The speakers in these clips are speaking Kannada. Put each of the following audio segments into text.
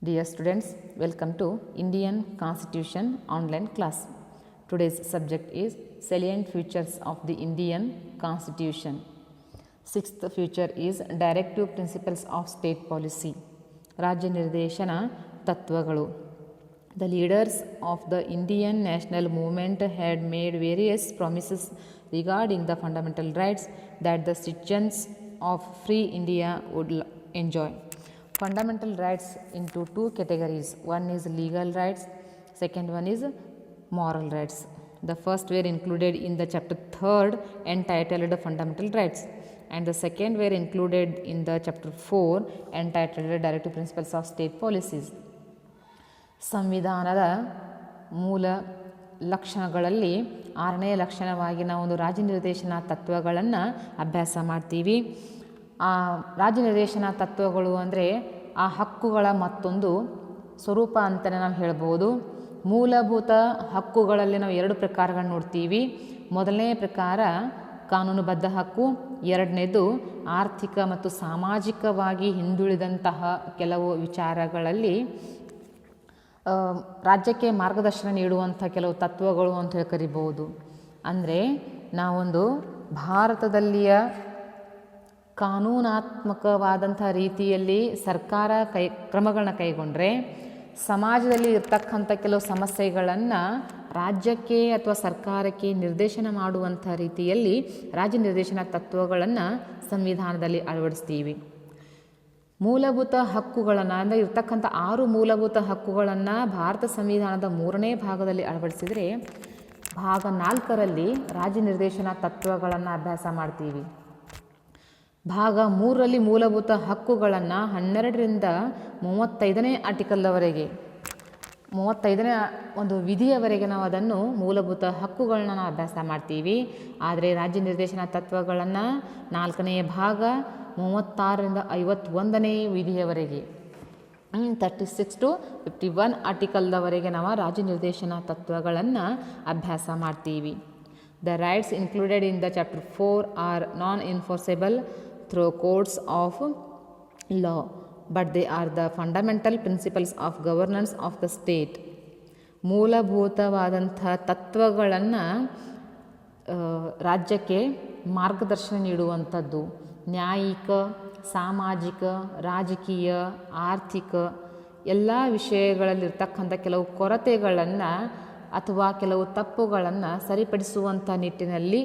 Dear students, welcome to Indian Constitution online class. Today's subject is salient features of the Indian Constitution. Sixth feature is directive principles of state policy. ರಾಜ್ಯ ನಿರ್ದೇಶನ ತತ್ವಗಳು. The leaders of the Indian national movement had made various promises regarding the fundamental rights that the citizens of free India would enjoy. Fundamental rights into two categories. One is legal rights, second one is moral rights. The first were included in the chapter 3rd entitled Fundamental Rights, and the second were included in the chapter 4 entitled Directive Principles of State Policies. ಸಂವಿಧಾನದ ಮೂಲ ಲಕ್ಷಣಗಳಲ್ಲಿ 6ನೇ ಲಕ್ಷಣವಾಗಿ ನಾವು ಒಂದು ರಾಜ್ಯ ನಿರ್ದೇಶನ ತತ್ವಗಳನ್ನು ಅಭ್ಯಾಸ ಮಾಡ್ತೀವಿ. ಆ ರಾಜ್ಯ ನಿರ್ದೇಶನ ತತ್ವಗಳು ಅಂದರೆ ಆ ಹಕ್ಕುಗಳ ಮತ್ತೊಂದು ಸ್ವರೂಪ ಅಂತಲೇ ನಾವು ಹೇಳ್ಬೋದು. ಮೂಲಭೂತ ಹಕ್ಕುಗಳಲ್ಲಿ ನಾವು 2 ಪ್ರಕಾರಗಳನ್ನು ನೋಡ್ತೀವಿ. ಮೊದಲನೇ ಪ್ರಕಾರ ಕಾನೂನುಬದ್ಧ ಹಕ್ಕು, ಎರಡನೇದು ಆರ್ಥಿಕ ಮತ್ತು ಸಾಮಾಜಿಕವಾಗಿ ಹಿಂದುಳಿದಂತಹ ಕೆಲವು ವಿಚಾರಗಳಲ್ಲಿ ರಾಜ್ಯಕ್ಕೆ ಮಾರ್ಗದರ್ಶನ ನೀಡುವಂಥ ಕೆಲವು ತತ್ವಗಳು ಅಂತ ಹೇಳಿ ಕರಿಬೋದು. ಅಂದರೆ ನಾವೊಂದು ಭಾರತದಲ್ಲಿಯ ಕಾನೂನಾತ್ಮಕವಾದಂಥ ರೀತಿಯಲ್ಲಿ ಸರ್ಕಾರ ಕ್ರಮಗಳನ್ನ ಕೈಗೊಂಡ್ರೆ ಸಮಾಜದಲ್ಲಿ ಇರ್ತಕ್ಕಂಥ ಕೆಲವು ಸಮಸ್ಯೆಗಳನ್ನು ರಾಜ್ಯಕ್ಕೆ ಅಥವಾ ಸರ್ಕಾರಕ್ಕೆ ನಿರ್ದೇಶನ ಮಾಡುವಂಥ ರೀತಿಯಲ್ಲಿ ರಾಜ್ಯ ನಿರ್ದೇಶನ ತತ್ವಗಳನ್ನು ಸಂವಿಧಾನದಲ್ಲಿ ಅಳವಡಿಸ್ತೀವಿ. ಮೂಲಭೂತ ಹಕ್ಕುಗಳನ್ನು ಅಂದರೆ ಇರ್ತಕ್ಕಂಥ 6 ಮೂಲಭೂತ ಹಕ್ಕುಗಳನ್ನು ಭಾರತ ಸಂವಿಧಾನದ 3ನೇ ಭಾಗದಲ್ಲಿ ಅಳವಡಿಸಿದರೆ ಭಾಗ 4ರಲ್ಲಿ ರಾಜ್ಯ ನಿರ್ದೇಶನ ತತ್ವಗಳನ್ನು ಅಭ್ಯಾಸ ಮಾಡ್ತೀವಿ. ಭಾಗ 3ರಲ್ಲಿ ಮೂಲಭೂತ ಹಕ್ಕುಗಳನ್ನು 12ರಿಂದ 35ನೇ ಆರ್ಟಿಕಲ್ವರೆಗೆ 35ನೇ ಒಂದು ವಿಧಿಯವರೆಗೆ ನಾವು ಅದನ್ನು ಮೂಲಭೂತ ಹಕ್ಕುಗಳನ್ನ ನಾವು ಅಭ್ಯಾಸ ಮಾಡ್ತೀವಿ. ಆದರೆ ರಾಜ್ಯ ನಿರ್ದೇಶನ ತತ್ವಗಳನ್ನು 4ನೇ ಭಾಗ 36ರಿಂದ 51ನೇ ವಿಧಿಯವರೆಗೆ 36 to 51 ಆರ್ಟಿಕಲ್ದವರೆಗೆ ನಾವು ರಾಜ್ಯ ನಿರ್ದೇಶನ ತತ್ವಗಳನ್ನು ಅಭ್ಯಾಸ ಮಾಡ್ತೀವಿ. The rights included in the chapter 4 are non enforceable through courts of law, but they are the fundamental principles of governance of the state. ಮೂಲಭೂತವಾದಂಥ ತತ್ವಗಳನ್ನು ರಾಜ್ಯಕ್ಕೆ ಮಾರ್ಗದರ್ಶನ ನೀಡುವಂಥದ್ದು, ನ್ಯಾಯಿಕ, ಸಾಮಾಜಿಕ, ರಾಜಕೀಯ, ಆರ್ಥಿಕ ಎಲ್ಲ ವಿಷಯಗಳಲ್ಲಿರ್ತಕ್ಕಂಥ ಕೆಲವು ಕೊರತೆಗಳನ್ನು ಅಥವಾ ಕೆಲವು ತಪ್ಪುಗಳನ್ನು ಸರಿಪಡಿಸುವಂಥ ನಿಟ್ಟಿನಲ್ಲಿ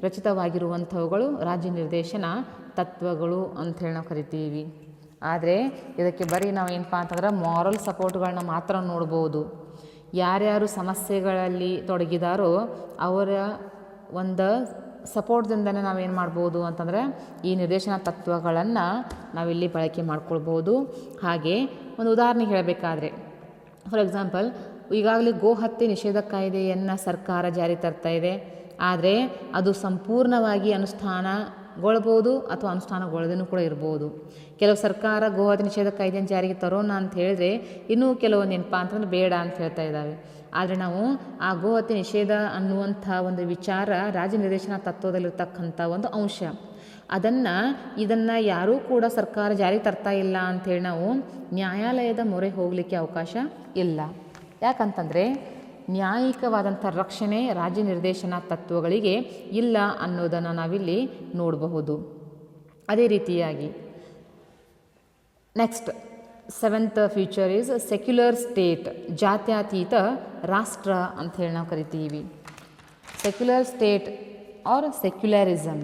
ರಚಿತವಾಗಿರುವಂಥವುಗಳು ರಾಜ್ಯ ನಿರ್ದೇಶನ ತತ್ವಗಳು ಅಂಥೇಳಿ ನಾವು ಕರಿತೀವಿ. ಆದರೆ ಇದಕ್ಕೆ ಬರೀ ನಾವು ಏನಪ್ಪ ಅಂತಂದ್ರೆ ಮಾರಲ್ ಸಪೋರ್ಟ್ಗಳನ್ನ ಮಾತ್ರ ನೋಡ್ಬೋದು. ಯಾರ್ಯಾರು ಸಮಸ್ಯೆಗಳಲ್ಲಿ ತೊಡಗಿದಾರೋ ಅವರ ಒಂದು ಸಪೋರ್ಟ್ದಿಂದನೇ ನಾವೇನು ಮಾಡ್ಬೋದು ಅಂತಂದರೆ ಈ ನಿರ್ದೇಶನ ತತ್ವಗಳನ್ನು ನಾವಿಲ್ಲಿ ಬಳಕೆ ಮಾಡ್ಕೊಳ್ಬೋದು. ಹಾಗೆ ಒಂದು ಉದಾಹರಣೆ ಹೇಳಬೇಕಾದ್ರೆ, ಫಾರ್ ಎಕ್ಸಾಂಪಲ್, ಈಗಾಗಲೇ ಗೋಹತ್ಯೆ ನಿಷೇಧ ಕಾಯ್ದೆಯನ್ನು ಸರ್ಕಾರ ಜಾರಿ ತರ್ತಾ ಇದೆ. ಆದರೆ ಅದು ಸಂಪೂರ್ಣವಾಗಿ ಅನುಷ್ಠಾನಗೊಳ್ಬೋದು ಅಥವಾ ಅನುಷ್ಠಾನಗೊಳ್ಳದೇನೂ ಕೂಡ ಇರ್ಬೋದು. ಕೆಲವು ಸರ್ಕಾರ ಗೋಹತ್ಯೆ ನಿಷೇಧ ಕಾಯ್ದೆಯನ್ನು ಜಾರಿಗೆ ತರೋಣ ಅಂತ ಹೇಳಿದ್ರೆ ಇನ್ನೂ ಕೆಲವೊಂದು ಏನಪ್ಪ ಅಂತಂದ್ರೆ ಬೇಡ ಅಂತ ಹೇಳ್ತಾ ಇದ್ದಾವೆ. ಆದರೆ ನಾವು ಆ ಗೋಹತ್ಯೆ ನಿಷೇಧ ಅನ್ನುವಂಥ ಒಂದು ವಿಚಾರ ರಾಜ್ಯ ನಿರ್ದೇಶನ ತತ್ವದಲ್ಲಿರ್ತಕ್ಕಂಥ ಒಂದು ಅಂಶ. ಇದನ್ನು ಯಾರೂ ಕೂಡ ಸರ್ಕಾರ ಜಾರಿಗೆ ತರ್ತಾ ಇಲ್ಲ ಅಂಥೇಳಿ ನಾವು ನ್ಯಾಯಾಲಯದ ಮೊರೆ ಹೋಗಲಿಕ್ಕೆ ಅವಕಾಶ ಇಲ್ಲ. ಯಾಕಂತಂದರೆ ನ್ಯಾಯಿಕವಾದಂಥ ರಕ್ಷಣೆ ರಾಜ್ಯ ನಿರ್ದೇಶನ ತತ್ವಗಳಿಗೆ ಇಲ್ಲ ಅನ್ನೋದನ್ನು ನಾವಿಲ್ಲಿ ನೋಡಬಹುದು. ಅದೇ ರೀತಿಯಾಗಿ next 7th feature is secular state, ಜಾತ್ಯತೀತ ರಾಷ್ಟ್ರ ಅಂಥೇಳಿ ನಾವು ಕರಿತೀವಿ. Secular state or secularism.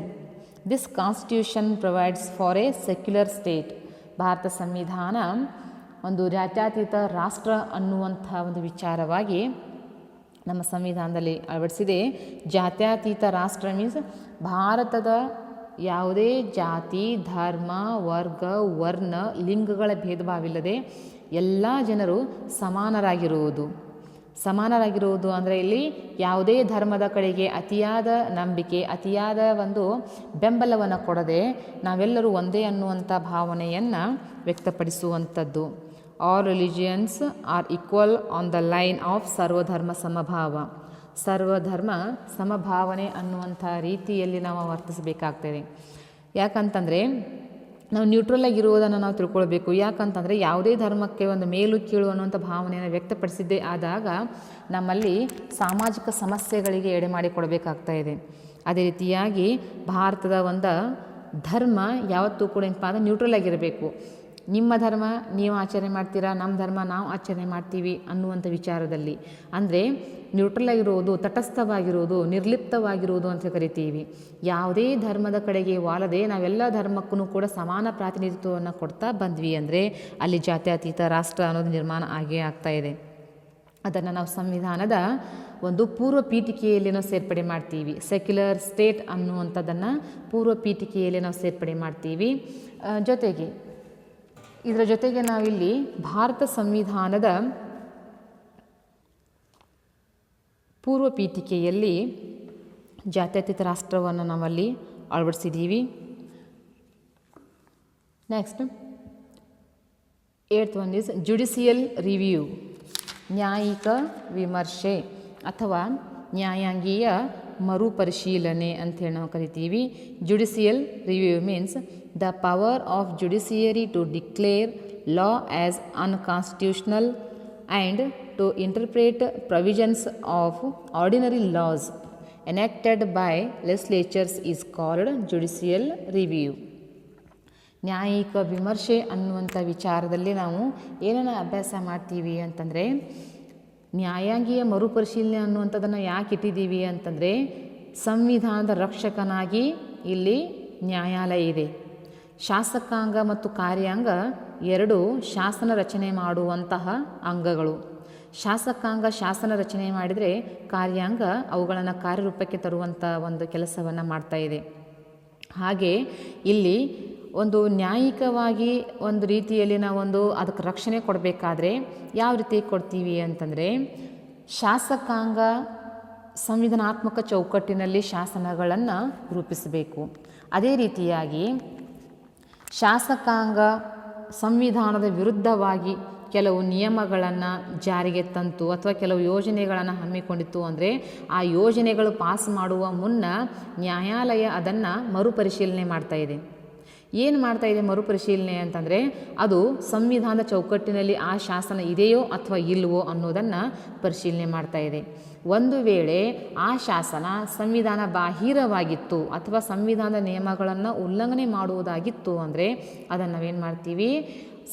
This constitution provides for a secular state. Bharata ಸಂವಿಧಾನ ಒಂದು ಜಾತ್ಯತೀತ ರಾಷ್ಟ್ರ ಅನ್ನುವಂಥ ಒಂದು ವಿಚಾರವಾಗಿ ನಮ್ಮ ಸಂವಿಧಾನದಲ್ಲಿ ಅಳವಡಿಸಿದೆ. ಜಾತ್ಯತೀತ ರಾಷ್ಟ್ರ ಮೀನ್ಸ್ ಭಾರತದ ಯಾವುದೇ ಜಾತಿ, ಧರ್ಮ, ವರ್ಗ, ವರ್ಣ, ಲಿಂಗಗಳ ಭೇದ ಭಾವವಿಲ್ಲದೆ ಎಲ್ಲ ಜನರು ಸಮಾನರಾಗಿರುವುದು ಅಂದರೆ ಇಲ್ಲಿ ಯಾವುದೇ ಧರ್ಮದ ಕಡೆಗೆ ಅತಿಯಾದ ನಂಬಿಕೆ, ಅತಿಯಾದ ಒಂದು ಬೆಂಬಲವನ್ನು ಕೊಡದೆ ನಾವೆಲ್ಲರೂ ಒಂದೇ ಅನ್ನುವಂಥ ಭಾವನೆಯನ್ನು ವ್ಯಕ್ತಪಡಿಸುವಂಥದ್ದು. All religions are equal on the line of ಸರ್ವಧರ್ಮ ಸಮಭಾವ. ಸರ್ವಧರ್ಮ ಸಮಭಾವನೆ ಅನ್ನುವಂಥ ರೀತಿಯಲ್ಲಿ ನಾವು ವರ್ತಿಸಬೇಕಾಗ್ತದೆ. ಯಾಕಂತಂದರೆ ನಾವು ನ್ಯೂಟ್ರಲ್ ಆಗಿರುವುದನ್ನು ನಾವು ತಿಳ್ಕೊಳ್ಬೇಕು. ಯಾಕಂತಂದರೆ ಯಾವುದೇ ಧರ್ಮಕ್ಕೆ ಒಂದು ಮೇಲು ಕೀಳು ಅನ್ನುವಂಥ ಭಾವನೆಯನ್ನು ವ್ಯಕ್ತಪಡಿಸಿದ್ದೇ ಆದಾಗ ನಮ್ಮಲ್ಲಿ ಸಾಮಾಜಿಕ ಸಮಸ್ಯೆಗಳಿಗೆ ಎಡೆ ಮಾಡಿಕೊಡಬೇಕಾಗ್ತಾ ಇದೆ. ಅದೇ ರೀತಿಯಾಗಿ ಭಾರತದ ಒಂದು ಧರ್ಮ ಯಾವತ್ತೂ ಕೂಡ ಏನಪ್ಪ ಅಂದರೆ ನ್ಯೂಟ್ರಲ್ ಆಗಿರಬೇಕು. ನಿಮ್ಮ ಧರ್ಮ ನೀವು ಆಚರಣೆ ಮಾಡ್ತೀರಾ, ನಮ್ಮ ಧರ್ಮ ನಾವು ಆಚರಣೆ ಮಾಡ್ತೀವಿ ಅನ್ನುವಂಥ ವಿಚಾರದಲ್ಲಿ ಅಂದರೆ ನ್ಯೂಟ್ರಲ್ ಆಗಿರುವುದು, ತಟಸ್ಥವಾಗಿರುವುದು, ನಿರ್ಲಿಪ್ತವಾಗಿರುವುದು ಅಂತ ಕರಿತೀವಿ. ಯಾವುದೇ ಧರ್ಮದ ಕಡೆಗೆ ವಾಲದೆ ನಾವೆಲ್ಲ ಧರ್ಮಕ್ಕೂ ಕೂಡ ಸಮಾನ ಪ್ರಾತಿನಿಧಿತ್ವವನ್ನು ಕೊಡ್ತಾ ಬಂದ್ವಿ ಅಂದರೆ ಅಲ್ಲಿ ಜಾತ್ಯತೀತ ರಾಷ್ಟ್ರ ಅನ್ನೋದು ನಿರ್ಮಾಣ ಆಗೇ ಆಗ್ತಾ ಇದೆ. ಅದನ್ನು ನಾವು ಸಂವಿಧಾನದ ಒಂದು ಪೂರ್ವ ಪೀಠಿಕೆಯಲ್ಲಿ ನಾವು ಸೇರ್ಪಡೆ ಮಾಡ್ತೀವಿ. ಸೆಕ್ಯುಲರ್ ಸ್ಟೇಟ್ ಅನ್ನುವಂಥದ್ದನ್ನು ಪೂರ್ವ ಪೀಠಿಕೆಯಲ್ಲಿ ನಾವು ಸೇರ್ಪಡೆ ಮಾಡ್ತೀವಿ. ಇದರ ಜೊತೆಗೆ ನಾವಿಲ್ಲಿ ಭಾರತ ಸಂವಿಧಾನದ ಪೂರ್ವ ಪೀಠಿಕೆಯಲ್ಲಿ ಜಾತ್ಯತೀತ ರಾಷ್ಟ್ರವನ್ನು ನಾವಲ್ಲಿ ಅಳವಡಿಸಿದ್ದೀವಿ. Next 8th one is judicial review, ನ್ಯಾಯಿಕ ವಿಮರ್ಶೆ ಅಥವಾ ನ್ಯಾಯಾಂಗೀಯ ಮರುಪರಿಶೀಲನೆ ಅಂಥೇಳಿ ನಾವು ಕರಿತೀವಿ. Judicial review means the power of judiciary to declare law as unconstitutional and to interpret provisions of ordinary laws enacted by legislatures is called judicial review. ನ್ಯಾಯಿಕ ವಿಮರ್ಶೆ ಅನ್ನುವಂಥ ವಿಚಾರದಲ್ಲಿ ನಾವು ಏನನ್ನು ಅಭ್ಯಾಸ ಮಾಡ್ತೀವಿ ಅಂತಂದರೆ, ನ್ಯಾಯಾಂಗೀಯ ಮರುಪರಿಶೀಲನೆ ಅನ್ನುವಂಥದ್ದನ್ನು ಯಾಕೆ ಇಟ್ಟಿದ್ದೀವಿ ಅಂತಂದರೆ, ಸಂವಿಧಾನದ ರಕ್ಷಕನಾಗಿ ಇಲ್ಲಿ ನ್ಯಾಯಾಲಯ ಇದೆ. ಶಾಸಕಾಂಗ ಮತ್ತು ಕಾರ್ಯಾಂಗ ಎರಡು ಶಾಸನ ರಚನೆ ಮಾಡುವಂತಹ ಅಂಗಗಳು. ಶಾಸಕಾಂಗ ಶಾಸನ ರಚನೆ ಮಾಡಿದರೆ ಕಾರ್ಯಾಂಗ ಅವುಗಳನ್ನು ಕಾರ್ಯರೂಪಕ್ಕೆ ತರುವಂಥ ಒಂದು ಕೆಲಸವನ್ನು ಮಾಡ್ತಾ ಇದೆ. ಹಾಗೆ ಇಲ್ಲಿ ಒಂದು ನ್ಯಾಯಿಕವಾಗಿ ಒಂದು ರೀತಿಯಲ್ಲಿ ನಾವೊಂದು ಅದಕ್ಕೆ ರಕ್ಷಣೆ ಕೊಡಬೇಕಾದ್ರೆ ಯಾವ ರೀತಿ ಕೊಡ್ತೀವಿ ಅಂತಂದರೆ, ಶಾಸಕಾಂಗ ಸಂವಿಧಾನಾತ್ಮಕ ಚೌಕಟ್ಟಿನಲ್ಲಿ ಶಾಸನಗಳನ್ನು ರೂಪಿಸಬೇಕು. ಅದೇ ರೀತಿಯಾಗಿ ಶಾಸಕಾಂಗ ಸಂವಿಧಾನದ ವಿರುದ್ಧವಾಗಿ ಕೆಲವು ನಿಯಮಗಳನ್ನು ಜಾರಿಗೆ ತಂತು ಅಥವಾ ಕೆಲವು ಯೋಜನೆಗಳನ್ನು ಹಮ್ಮಿಕೊಂಡಿತ್ತು ಅಂದರೆ ಆ ಯೋಜನೆಗಳು ಪಾಸ್ ಮಾಡುವ ಮುನ್ನ ನ್ಯಾಯಾಲಯ ಅದನ್ನು ಮರುಪರಿಶೀಲನೆ ಮಾಡ್ತಾ ಇದೆ. ಏನು ಮಾಡ್ತಾ ಇದೆ ಮರುಪರಿಶೀಲನೆ ಅಂತಂದರೆ, ಅದು ಸಂವಿಧಾನದ ಚೌಕಟ್ಟಿನಲ್ಲಿ ಆ ಶಾಸನ ಇದೆಯೋ ಅಥವಾ ಇಲ್ವೋ ಅನ್ನೋದನ್ನು ಪರಿಶೀಲನೆ ಮಾಡ್ತಾ ಇದೆ. ಒಂದು ವೇಳೆ ಆ ಶಾಸನ ಸಂವಿಧಾನ ಬಾಹಿರವಾಗಿತ್ತು ಅಥವಾ ಸಂವಿಧಾನದ ನಿಯಮಗಳನ್ನು ಉಲ್ಲಂಘನೆ ಮಾಡುವುದಾಗಿತ್ತು ಅಂದರೆ ಅದನ್ನು ನಾವೇನು ಮಾಡ್ತೀವಿ,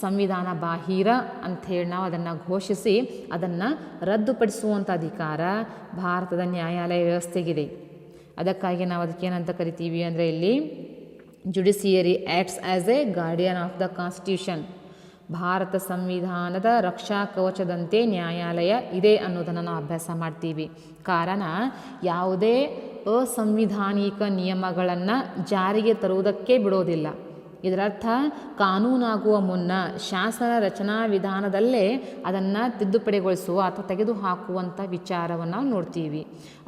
ಸಂವಿಧಾನ ಬಾಹಿರ ಅಂಥೇಳಿ ನಾವು ಅದನ್ನು ಘೋಷಿಸಿ ಅದನ್ನು ರದ್ದುಪಡಿಸುವಂಥ ಅಧಿಕಾರ ಭಾರತದ ನ್ಯಾಯಾಲಯ ವ್ಯವಸ್ಥೆಗಿದೆ. ಅದಕ್ಕಾಗಿ ನಾವು ಅದಕ್ಕೇನಂತ ಕರಿತೀವಿ ಅಂದರೆ, ಇಲ್ಲಿ judiciary acts as A guardian of the constitution. Bharat ಸಂವಿಧಾನದ ರಕ್ಷಾ ಕವಚದಂತೆ ನ್ಯಾಯಾಲಯ ಇದೆ ಅನ್ನೋದನ್ನು ನಾವು ಅಭ್ಯಾಸ ಮಾಡ್ತೀವಿ. ಕಾರಣ, ಯಾವುದೇ ಅಸಂವಿಧಾನಿಕ ನಿಯಮಗಳನ್ನು ಜಾರಿಗೆ ತರುವುದಕ್ಕೆ ಬಿಡೋದಿಲ್ಲ. ಇದರರ್ಥ ಕಾನೂನಾಗುವ ಮುನ್ನ ಶಾಸನ ರಚನಾ ವಿಧಾನದಲ್ಲೇ ಅದನ್ನು ತಿದ್ದುಪಡಿಗೊಳಿಸುವ ಅಥವಾ ತೆಗೆದುಹಾಕುವಂಥ ವಿಚಾರವನ್ನು ನಾವು ನೋಡ್ತೀವಿ.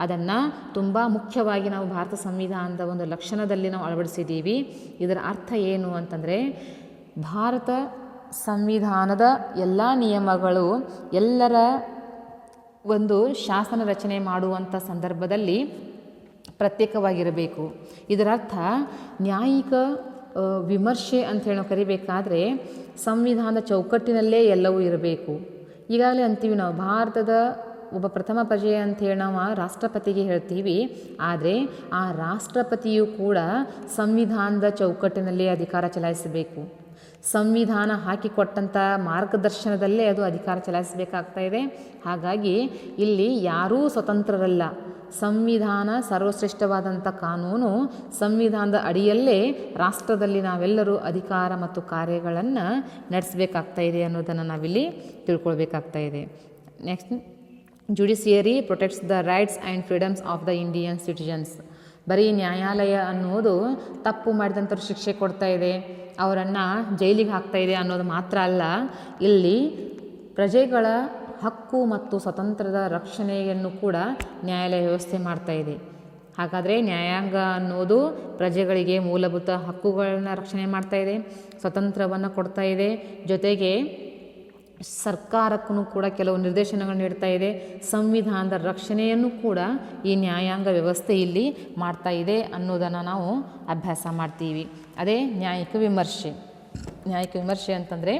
ಅದನ್ನು ತುಂಬ ಮುಖ್ಯವಾಗಿ ನಾವು ಭಾರತ ಸಂವಿಧಾನದ ಒಂದು ಲಕ್ಷಣದಲ್ಲಿ ನಾವು ಅಳವಡಿಸಿದ್ದೀವಿ. ಇದರ ಅರ್ಥ ಏನು ಅಂತಂದರೆ, ಭಾರತ ಸಂವಿಧಾನದ ಎಲ್ಲ ನಿಯಮಗಳು ಎಲ್ಲರ ಒಂದು ಶಾಸನ ರಚನೆ ಮಾಡುವಂಥ ಸಂದರ್ಭದಲ್ಲಿ ಪ್ರತ್ಯೇಕವಾಗಿರಬೇಕು. ಇದರರ್ಥ ನ್ಯಾಯಿಕ ವಿಮರ್ಶೆ ಅಂಥೇಳಿ ನಾವು ಕರಿಬೇಕಾದ್ರೆ ಸಂವಿಧಾನದ ಚೌಕಟ್ಟಿನಲ್ಲೇ ಎಲ್ಲವೂ ಇರಬೇಕು. ಈಗಾಗಲೇ ಅಂತೀವಿ ನಾವು, ಭಾರತದ ಒಬ್ಬ ಪ್ರಥಮ ಪ್ರಜೆ ಅಂಥೇಳಿ ನಾವು ರಾಷ್ಟ್ರಪತಿಗೆ ಹೇಳ್ತೀವಿ. ಆದರೆ ಆ ರಾಷ್ಟ್ರಪತಿಯು ಕೂಡ ಸಂವಿಧಾನದ ಚೌಕಟ್ಟಿನಲ್ಲೇ ಅಧಿಕಾರ ಚಲಾಯಿಸಬೇಕು. ಸಂವಿಧಾನ ಹಾಕಿಕೊಟ್ಟಂಥ ಮಾರ್ಗದರ್ಶನದಲ್ಲೇ ಅದು ಅಧಿಕಾರ ಚಲಾಯಿಸಬೇಕಾಗ್ತಾ ಇದೆ. ಹಾಗಾಗಿ ಇಲ್ಲಿ ಯಾರೂ ಸ್ವತಂತ್ರರಲ್ಲ. ಸಂವಿಧಾನ ಸರ್ವಶ್ರೇಷ್ಠವಾದಂಥ ಕಾನೂನು. ಸಂವಿಧಾನದ ಅಡಿಯಲ್ಲೇ ರಾಷ್ಟ್ರದಲ್ಲಿ ನಾವೆಲ್ಲರೂ ಅಧಿಕಾರ ಮತ್ತು ಕಾರ್ಯಗಳನ್ನು ನಡೆಸಬೇಕಾಗ್ತಾ ಇದೆ ಅನ್ನೋದನ್ನು ನಾವಿಲ್ಲಿ ತಿಳ್ಕೊಳ್ಬೇಕಾಗ್ತಾ ಇದೆ. Next, judiciary protects the rights and freedoms of the Indian citizens. ಬರೀ ನ್ಯಾಯಾಲಯ ಅನ್ನೋದು ತಪ್ಪು ಮಾಡಿದಂಥವ್ರು ಶಿಕ್ಷೆ ಕೊಡ್ತಾ ಇದೆ, ಅವರನ್ನು ಜೈಲಿಗೆ ಹಾಕ್ತಾ ಇದೆ ಅನ್ನೋದು ಮಾತ್ರ ಅಲ್ಲ, ಇಲ್ಲಿ ಪ್ರಜೆಗಳ ಹಕ್ಕು ಮತ್ತು ಸ್ವತಂತ್ರದ ರಕ್ಷಣೆಯನ್ನು ಕೂಡ ನ್ಯಾಯಾಲಯ ವ್ಯವಸ್ಥೆ ಮಾಡ್ತಾ ಇದೆ. ಹಾಗಾದರೆ ನ್ಯಾಯಾಂಗ ಅನ್ನೋದು ಪ್ರಜೆಗಳಿಗೆ ಮೂಲಭೂತ ಹಕ್ಕುಗಳನ್ನು ರಕ್ಷಣೆ ಮಾಡ್ತಾ ಇದೆ, ಸ್ವತಂತ್ರವನ್ನು ಕೊಡ್ತಾ ಇದೆ, ಜೊತೆಗೆ ಸರ್ಕಾರಕ್ಕೂ ಕೂಡ ಕೆಲವು ನಿರ್ದೇಶನಗಳು ನೀಡ್ತಾ ಇದೆ. ಸಂವಿಧಾನದ ರಕ್ಷಣೆಯನ್ನು ಕೂಡ ಈ ನ್ಯಾಯಾಂಗ ವ್ಯವಸ್ಥೆ ಇಲ್ಲಿ ಮಾಡ್ತಾ ಇದೆ ಅನ್ನೋದನ್ನು ನಾವು ಅಭ್ಯಾಸ ಮಾಡ್ತೀವಿ. ಅದೇ ನ್ಯಾಯಿಕ ವಿಮರ್ಶೆ. ನ್ಯಾಯಿಕ ವಿಮರ್ಶೆ ಅಂತಂದರೆ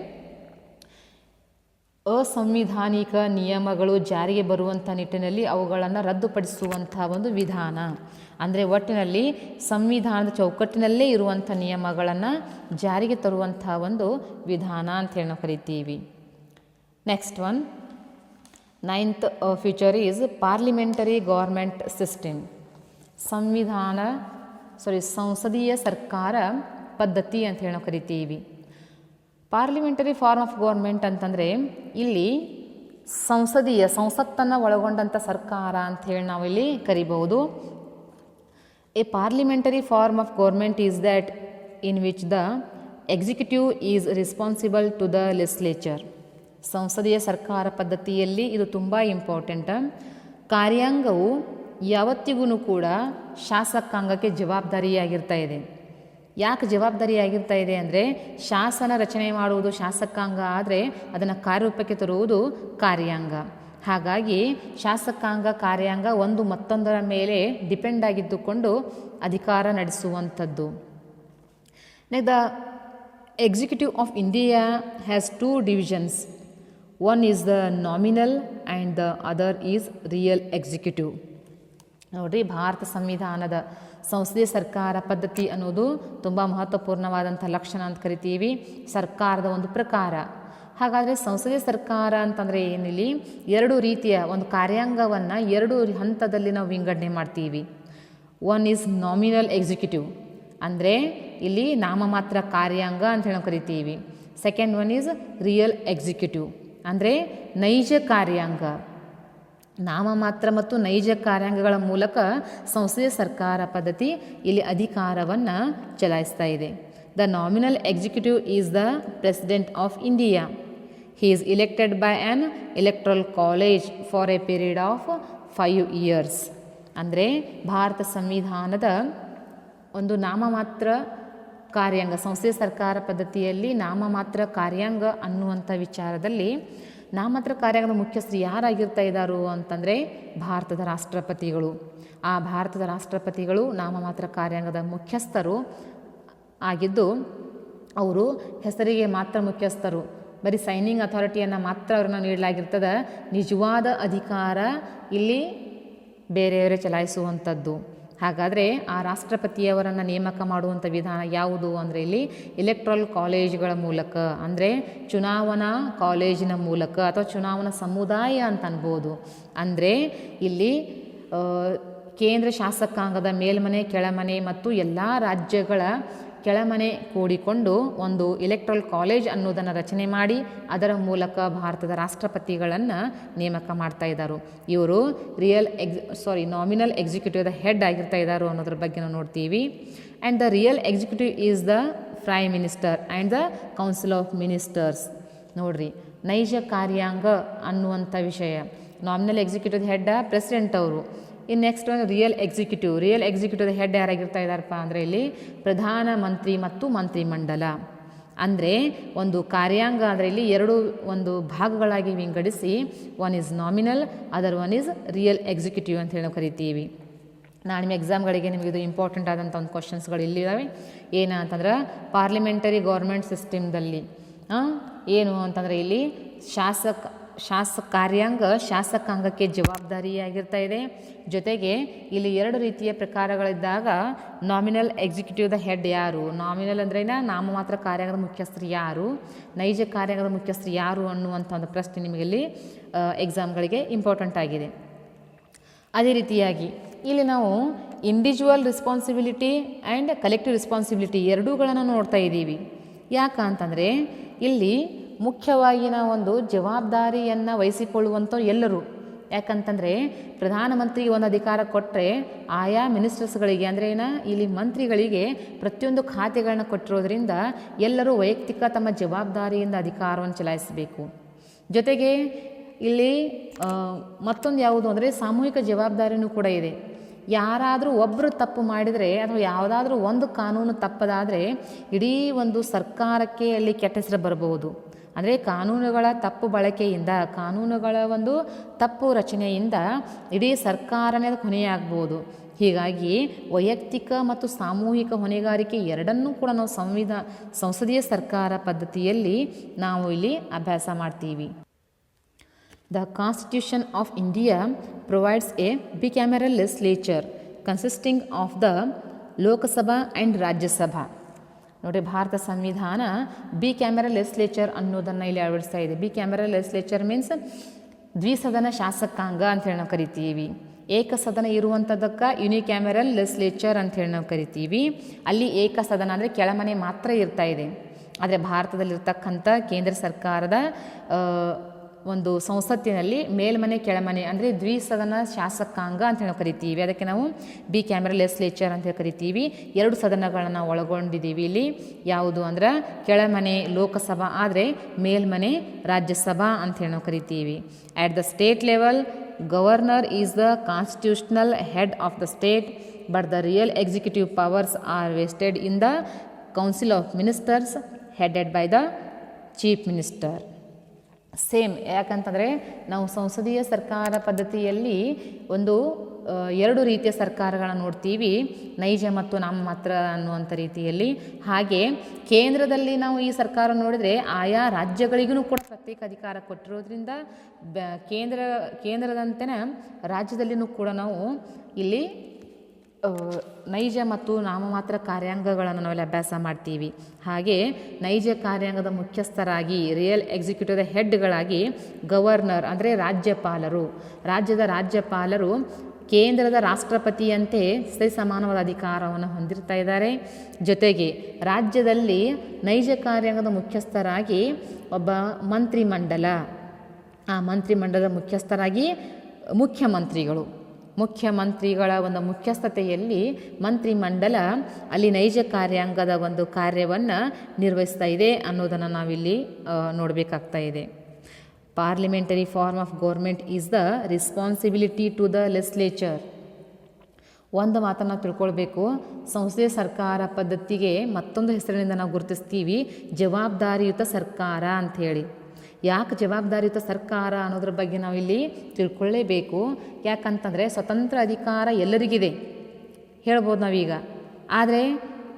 ಅಸಂವಿಧಾನಿಕ ನಿಯಮಗಳು ಜಾರಿಗೆ ಬರುವಂಥ ನಿಟ್ಟಿನಲ್ಲಿ ಅವುಗಳನ್ನು ರದ್ದುಪಡಿಸುವಂಥ ಒಂದು ವಿಧಾನ. ಅಂದರೆ ಒಟ್ಟಿನಲ್ಲಿ ಸಂವಿಧಾನದ ಚೌಕಟ್ಟಿನಲ್ಲೇ ಇರುವಂಥ ನಿಯಮಗಳನ್ನು ಜಾರಿಗೆ ತರುವಂಥ ಒಂದು ವಿಧಾನ ಅಂತೇಳಿ ನಾವು ಕರಿತೀವಿ. Next one, 9th feature is parliamentary government system. ಸಂಸದೀಯ ಸರ್ಕಾರ ಪದ್ಧತಿ ಅಂತ ಹೇಳಿ ನಾವು ಕರಿತೀವಿ. ಪಾರ್ಲಿಮೆಂಟರಿ ಫಾರ್ಮ್ ಆಫ್ ಗೌರ್ಮೆಂಟ್ ಅಂತಂದರೆ ಇಲ್ಲಿ ಸಂಸತ್ತನ್ನು ಒಳಗೊಂಡಂಥ ಸರ್ಕಾರ ಅಂಥೇಳಿ ನಾವು ಇಲ್ಲಿ ಕರಿಬಹುದು. A parliamentary form of government is that in which the executive is responsible to the legislature. ಸಂಸದೀಯ ಸರ್ಕಾರ ಪದ್ಧತಿಯಲ್ಲಿ ಇದು ತುಂಬ ಇಂಪಾರ್ಟೆಂಟ್. ಕಾರ್ಯಾಂಗವು ಯಾವತ್ತಿಗೂ ಕೂಡ ಶಾಸಕಾಂಗಕ್ಕೆ ಜವಾಬ್ದಾರಿಯಾಗಿರ್ತಾ ಇದೆ. ಯಾಕೆ ಜವಾಬ್ದಾರಿಯಾಗಿರ್ತಾ ಇದೆ ಅಂದರೆ ಶಾಸನ ರಚನೆ ಮಾಡುವುದು ಶಾಸಕಾಂಗ ಆದರೆ ಅದನ್ನು ಕಾರ್ಯರೂಪಕ್ಕೆ ತರುವುದು ಕಾರ್ಯಾಂಗ. ಹಾಗಾಗಿ ಶಾಸಕಾಂಗ ಕಾರ್ಯಾಂಗ ಒಂದು ಮತ್ತೊಂದರ ಮೇಲೆ ಡಿಪೆಂಡ್ ಆಗಿದ್ದುಕೊಂಡು ಅಧಿಕಾರ ನಡೆಸುವಂಥದ್ದು. The executive of India has 2 divisions. One is the nominal and the other is real executive. ನೋಡಿರಿ, ಭಾರತ ಸಂವಿಧಾನದ ಸಂಸದೀಯ ಸರ್ಕಾರ ಪದ್ಧತಿ ಅನ್ನೋದು ತುಂಬ ಮಹತ್ವಪೂರ್ಣವಾದಂಥ ಲಕ್ಷಣ ಅಂತ ಕರಿತೀವಿ, ಸರ್ಕಾರದ ಒಂದು ಪ್ರಕಾರ. ಹಾಗಾದರೆ ಸಂಸದೀಯ ಸರ್ಕಾರ ಅಂತಂದರೆ ಏನಿಲ್ಲಿ 2 ರೀತಿಯ ಒಂದು ಕಾರ್ಯಾಂಗವನ್ನು 2 ಹಂತದಲ್ಲಿ ನಾವು ವಿಂಗಡಣೆ ಮಾಡ್ತೀವಿ. ಒನ್ ಈಸ್ ನಾಮಿನಲ್ ಎಕ್ಸಿಕ್ಯೂಟಿವ್, ಅಂದರೆ ಇಲ್ಲಿ ನಾಮಮಾತ್ರ ಕಾರ್ಯಾಂಗ ಅಂತ ಹೇಳಿ ನಾವು ಕರಿತೀವಿ. Second one is real executive, ಅಂದರೆ ನೈಜ ಕಾರ್ಯಾಂಗ. ನಾಮಮಾತ್ರ ಮತ್ತು ನೈಜ ಕಾರ್ಯಾಂಗಗಳ ಮೂಲಕ ಸಂಸದೀಯ ಸರ್ಕಾರ ಪದ್ಧತಿ ಇಲ್ಲಿ ಅಧಿಕಾರವನ್ನು ಚಲಾಯಿಸ್ತಾ ಇದೆ. The nominal executive is the president of India. He is elected by an electoral college for A period of 5 years. ಅಂದರೆ ಭಾರತ ಸಂವಿಧಾನದ ಒಂದು ನಾಮಮಾತ್ರ ಕಾರ್ಯಾಂಗ, ಸಂಸದೀಯ ಸರ್ಕಾರ ಪದ್ಧತಿಯಲ್ಲಿ ನಾಮಮಾತ್ರ ಕಾರ್ಯಾಂಗ ಅನ್ನುವಂಥ ವಿಚಾರದಲ್ಲಿ ನಾಮಮಾತ್ರ ಕಾರ್ಯಾಂಗದ ಮುಖ್ಯಸ್ಥರು ಯಾರಾಗಿರ್ತಾ ಇದ್ದಾರೋ ಅಂತಂದರೆ ಭಾರತದ ರಾಷ್ಟ್ರಪತಿಗಳು. ಆ ಭಾರತದ ರಾಷ್ಟ್ರಪತಿಗಳು ನಾಮಮಾತ್ರ ಕಾರ್ಯಾಂಗದ ಮುಖ್ಯಸ್ಥರು ಆಗಿದ್ದು ಅವರು ಹೆಸರಿಗೆ ಮಾತ್ರ ಮುಖ್ಯಸ್ಥರು, ಬರೀ ಸೈನಿಂಗ್ ಅಥಾರಿಟಿಯನ್ನು ಮಾತ್ರ ಅವ್ರನ್ನ ನೀಡಲಾಗಿರ್ತದೆ. ನಿಜವಾದ ಅಧಿಕಾರ ಇಲ್ಲಿ ಬೇರೆಯವರೇ ಚಲಾಯಿಸುವಂಥದ್ದು. ಹಾಗಾದರೆ ಆ ರಾಷ್ಟ್ರಪತಿಯವರನ್ನು ನೇಮಕ ಮಾಡುವಂಥ ವಿಧಾನ ಯಾವುದು ಅಂದರೆ ಇಲ್ಲಿ ಎಲೆಕ್ಟ್ರಲ್ ಕಾಲೇಜ್ಗಳ ಮೂಲಕ, ಅಂದರೆ ಚುನಾವಣಾ ಕಾಲೇಜಿನ ಮೂಲಕ ಅಥವಾ ಚುನಾವಣಾ ಸಮುದಾಯ ಅಂತ ಅನ್ಬೋದು. ಅಂದರೆ ಇಲ್ಲಿ ಕೇಂದ್ರ ಶಾಸಕಾಂಗದ ಮೇಲ್ಮನೆ, ಕೆಳಮನೆ ಮತ್ತು ಎಲ್ಲ ರಾಜ್ಯಗಳ ಕೆಳಮನೆ ಕೂಡಿಕೊಂಡು ಒಂದು ಎಲೆಕ್ಟ್ರಲ್ ಕಾಲೇಜ್ ಅನ್ನೋದನ್ನು ರಚನೆ ಮಾಡಿ ಅದರ ಮೂಲಕ ಭಾರತದ ರಾಷ್ಟ್ರಪತಿಗಳನ್ನು ನೇಮಕ ಮಾಡ್ತಾ ಇದ್ದಾರೆ. ಇವರು ನಾಮಿನಲ್ ಎಕ್ಸಿಕ್ಯೂಟಿವ್ ದ ಹೆಡ್ ಆಗಿರ್ತಾ ಇದ್ದಾರೆ ಅನ್ನೋದ್ರ ಬಗ್ಗೆ ನಾವು ನೋಡ್ತೀವಿ. And the real executive is the prime minister and the council of ministers. ನೋಡ್ರಿ, ನೈಜ ಕಾರ್ಯಾಂಗ ಅನ್ನುವಂಥ ವಿಷಯ. ನಾಮಿನಲ್ ಎಕ್ಸಿಕ್ಯೂಟಿವ್ ಹೆಡ್ ಪ್ರೆಸಿಡೆಂಟ್ ಅವರು. ಇನ್ನು ನೆಕ್ಸ್ಟ್ ಒಂದು ರಿಯಲ್ ಎಕ್ಸಿಕ್ಯೂಟಿವ್ ಹೆಡ್ ಯಾರಾಗಿರ್ತಾ ಇದ್ದಾರಪ್ಪ ಅಂದರೆ ಇಲ್ಲಿ ಪ್ರಧಾನಮಂತ್ರಿ ಮತ್ತು ಮಂತ್ರಿಮಂಡಲ. ಅಂದರೆ ಒಂದು ಕಾರ್ಯಾಂಗ ಅಂದರೆ ಇಲ್ಲಿ 2 ಒಂದು ಭಾಗಗಳಾಗಿ ವಿಂಗಡಿಸಿ, one is nominal, other one is real executive ಅಂತ ಹೇಳಿ ನಾವು ಕರಿತೀವಿ. ನಿಮ್ಮ ಎಕ್ಸಾಮ್ಗಳಿಗೆ ನಿಮಗೆ ಇದು ಇಂಪಾರ್ಟೆಂಟ್ ಆದಂಥ ಒಂದು ಕ್ವಶನ್ಸ್ಗಳು ಇಲ್ಲಿದ್ದಾವೆ. ಏನು ಅಂತಂದ್ರೆ ಪಾರ್ಲಿಮೆಂಟರಿ ಗೌರ್ಮೆಂಟ್ ಸಿಸ್ಟಮ್ದಲ್ಲಿ ಏನು ಅಂತಂದರೆ ಇಲ್ಲಿ ಕಾರ್ಯಾಂಗ ಶಾಸಕಾಂಗಕ್ಕೆ ಜವಾಬ್ದಾರಿಯಾಗಿರ್ತಾ ಇದೆ. ಜೊತೆಗೆ ಇಲ್ಲಿ 2 ರೀತಿಯ ಪ್ರಕಾರಗಳಿದ್ದಾಗ ನಾಮಿನಲ್ ಎಕ್ಸಿಕ್ಯೂಟಿವ್ ದ ಹೆಡ್ ಯಾರು, ನಾಮಿನಲ್ ಅಂದ್ರೆ ನಾಮಮಾತ್ರ ಕಾರ್ಯಾಂಗದ ಮುಖ್ಯಸ್ಥರು ಯಾರು, ನೈಜ ಕಾರ್ಯಾಂಗದ ಮುಖ್ಯಸ್ಥರು ಯಾರು ಅನ್ನುವಂಥ ಒಂದು ಪ್ರಶ್ನೆ ನಿಮಗೆ ಇಲ್ಲಿ ಎಕ್ಸಾಮ್ಗಳಿಗೆ ಇಂಪಾರ್ಟೆಂಟ್ ಆಗಿದೆ. ಅದೇ ರೀತಿಯಾಗಿ ಇಲ್ಲಿ ನಾವು individual responsibility and collective responsibility ಎರಡೂಗಳನ್ನು ನೋಡ್ತಾ ಇದ್ದೀವಿ. ಯಾಕಂತಂದರೆ ಇಲ್ಲಿ ಮುಖ್ಯವಾಗಿ ನಾವು ಒಂದು ಜವಾಬ್ದಾರಿಯನ್ನು ವಹಿಸಿಕೊಳ್ಳುವಂಥವ್ರು ಎಲ್ಲರೂ. ಯಾಕಂತಂದರೆ ಪ್ರಧಾನಮಂತ್ರಿಗೆ ಒಂದು ಅಧಿಕಾರ ಕೊಟ್ಟರೆ ಆಯಾ ಮಿನಿಸ್ಟರ್ಸ್ಗಳಿಗೆ ಅಂದರೆ ಇಲ್ಲಿ ಮಂತ್ರಿಗಳಿಗೆ ಪ್ರತಿಯೊಂದು ಖಾತೆಗಳನ್ನ ಕೊಟ್ಟಿರೋದ್ರಿಂದ ಎಲ್ಲರೂ ವೈಯಕ್ತಿಕ ತಮ್ಮ ಜವಾಬ್ದಾರಿಯಿಂದ ಅಧಿಕಾರವನ್ನು ಚಲಾಯಿಸಬೇಕು. ಜೊತೆಗೆ ಇಲ್ಲಿ ಮತ್ತೊಂದು ಯಾವುದು ಅಂದರೆ ಸಾಮೂಹಿಕ ಜವಾಬ್ದಾರಿನೂ ಕೂಡ ಇದೆ. ಯಾರಾದರೂ ಒಬ್ಬರು ತಪ್ಪು ಮಾಡಿದರೆ ಅಥವಾ ಯಾವುದಾದ್ರೂ ಒಂದು ಕಾನೂನು ತಪ್ಪದಾದರೆ ಇಡೀ ಒಂದು ಸರ್ಕಾರಕ್ಕೆ ಅಲ್ಲಿ ಕೆಟ್ಟ ಹೆಸರು ಬರಬಹುದು. ಅಂದರೆ ಕಾನೂನುಗಳ ತಪ್ಪು ಬಳಕೆಯಿಂದ, ಕಾನೂನುಗಳ ಒಂದು ತಪ್ಪು ರಚನೆಯಿಂದ ಇಡೀ ಸರ್ಕಾರನೇ ಕೊನೆಯಾಗ್ಬೋದು. ಹೀಗಾಗಿ ವೈಯಕ್ತಿಕ ಮತ್ತು ಸಾಮೂಹಿಕ ಹೊಣೆಗಾರಿಕೆ ಎರಡನ್ನೂ ಕೂಡ ನಾವು ಸಂಸದೀಯ ಸರ್ಕಾರ ಪದ್ಧತಿಯಲ್ಲಿ ನಾವು ಇಲ್ಲಿ ಅಭ್ಯಾಸ ಮಾಡ್ತೀವಿ. The Constitution of India provides a bicameral legislature consisting of the Lok Sabha and Rajya Sabha. ನೋಡಿ, ಭಾರತ ಸಂವಿಧಾನ ಬಿಕ್ಯಾಮರಲ್ ಲೆಜಿಸ್ಲೇಚರ್ ಅನ್ನೋದನ್ನು ಇಲ್ಲಿ ಅಳವಡಿಸ್ತಾ ಇದೆ. ಬಿಕ್ಯಾಮರಲ್ ಲೆಜಿಸ್ಲೇಚರ್ ಮೀನ್ಸ್ ದ್ವಿಸದನ ಶಾಸಕಾಂಗ ಅಂಥೇಳಿ ನಾವು ಕರಿತೀವಿ. ಏಕಸದನ ಇರುವಂಥದ್ದಕ್ಕೆ ಯುನಿಕ್ಯಾಮರಲ್ ಲೆಜಿಸ್ಲೇಚರ್ ಅಂಥೇಳಿ ನಾವು ಕರಿತೀವಿ. ಅಲ್ಲಿ ಏಕಸದನ ಅಂದರೆ ಕೆಳಮನೆ ಮಾತ್ರ ಇರ್ತಾ ಇದೆ. ಆದರೆ ಭಾರತದಲ್ಲಿರ್ತಕ್ಕಂಥ ಕೇಂದ್ರ ಸರ್ಕಾರದ ಒಂದು ಸಂಸತ್ತಿನಲ್ಲಿ ಮೇಲ್ಮನೆ ಕೆಳಮನೆ ಅಂದರೆ ದ್ವಿಸದನ ಶಾಸಕಾಂಗ ಅಂತ ನಾವು ಕರಿತೀವಿ. ಅದಕ್ಕೆ ನಾವು ಬಿಕ್ಯಾಮರಲ್ ಲೆಜಿಸ್ಲೇಚರ್ ಅಂತ ಕರಿತೀವಿ. 2 ಸದನಗಳನ್ನು ಒಳಗೊಂಡಿದ್ದೀವಿ ಇಲ್ಲಿ. ಯಾವುದು ಅಂದ್ರೆ ಕೆಳಮನೆ ಲೋಕಸಭಾ ಆದರೆ ಮೇಲ್ಮನೆ ರಾಜ್ಯಸಭಾ ಅಂಥೇಳಿ ನಾವು ಕರಿತೀವಿ. At the state level governor is the constitutional head of the state, but the real executive powers are vested in the council of ministers headed by the chief minister. Same. ಯಾಕಂತಂದರೆ ನಾವು ಸಂಸದೀಯ ಸರ್ಕಾರ ಪದ್ಧತಿಯಲ್ಲಿ ಒಂದು 2 ರೀತಿಯ ಸರ್ಕಾರಗಳನ್ನು ನೋಡ್ತೀವಿ, ನೈಜ ಮತ್ತು ನಾಮಮಾತ್ರ ಅನ್ನುವಂಥ ರೀತಿಯಲ್ಲಿ. ಹಾಗೆ ಕೇಂದ್ರದಲ್ಲಿ ನಾವು ಈ ಸರ್ಕಾರ ನೋಡಿದರೆ ಆಯಾ ರಾಜ್ಯಗಳಿಗೂ ಕೂಡ ಪ್ರತ್ಯೇಕ ಅಧಿಕಾರ ಕೊಟ್ಟಿರೋದ್ರಿಂದ ಕೇಂದ್ರದಂತೆಯೇ ರಾಜ್ಯದಲ್ಲಿಯೂ ಕೂಡ ನಾವು ಇಲ್ಲಿ ನೈಜ ಮತ್ತು ನಾಮಮಾತ್ರ ಕಾರ್ಯಾಂಗಗಳನ್ನು ನಾವೆಲ್ಲ ಅಭ್ಯಾಸ ಮಾಡ್ತೀವಿ. ಹಾಗೆ ನೈಜ ಕಾರ್ಯಾಂಗದ ಮುಖ್ಯಸ್ಥರಾಗಿ ರಿಯಲ್ ಎಕ್ಸಿಕ್ಯೂಟಿವ್ ಹೆಡ್ಗಳಾಗಿ ಗವರ್ನರ್ ಅಂದರೆ ರಾಜ್ಯದ ರಾಜ್ಯಪಾಲರು ಕೇಂದ್ರದ ರಾಷ್ಟ್ರಪತಿಯಂತೆ ಸಮಾನವಾದ ಅಧಿಕಾರವನ್ನು ಹೊಂದಿರ್ತಾ ಇದ್ದಾರೆ. ಜೊತೆಗೆ ರಾಜ್ಯದಲ್ಲಿ ನೈಜ ಕಾರ್ಯಾಂಗದ ಮುಖ್ಯಸ್ಥರಾಗಿ ಒಬ್ಬ ಮಂತ್ರಿಮಂಡಲ, ಆ ಮಂತ್ರಿಮಂಡಲದ ಮುಖ್ಯಸ್ಥರಾಗಿ ಮುಖ್ಯಮಂತ್ರಿಗಳ ಒಂದು ಮುಖ್ಯಸ್ಥತೆಯಲ್ಲಿ ಮಂತ್ರಿಮಂಡಲ ಅಲ್ಲಿ ನೈಜ ಕಾರ್ಯಾಂಗದ ಒಂದು ಕಾರ್ಯವನ್ನು ನಿರ್ವಹಿಸ್ತಾ ಇದೆ ಅನ್ನೋದನ್ನು ನಾವಿಲ್ಲಿ ನೋಡಬೇಕಾಗ್ತಾ ಇದೆ. Parliamentary form of government is the responsibility to the legislature. ಒಂದು ಮಾತನ್ನು ತಿಳ್ಕೊಳ್ಬೇಕು, ಸಂಸದೀಯ ಸರ್ಕಾರ ಪದ್ಧತಿಗೆ ಮತ್ತೊಂದು ಹೆಸರಿನಿಂದ ನಾವು ಗುರುತಿಸ್ತೀವಿ, ಜವಾಬ್ದಾರಿಯುತ ಸರ್ಕಾರ ಅಂಥೇಳಿ. ಯಾಕೆ ಜವಾಬ್ದಾರಿಯುತ ಸರ್ಕಾರ ಅನ್ನೋದ್ರ ಬಗ್ಗೆ ನಾವಿಲ್ಲಿ ತಿಳ್ಕೊಳ್ಳೇಬೇಕು. ಯಾಕಂತಂದರೆ ಸ್ವತಂತ್ರ ಅಧಿಕಾರ ಎಲ್ಲರಿಗಿದೆ ಹೇಳ್ಬೋದು ನಾವೀಗ. ಆದರೆ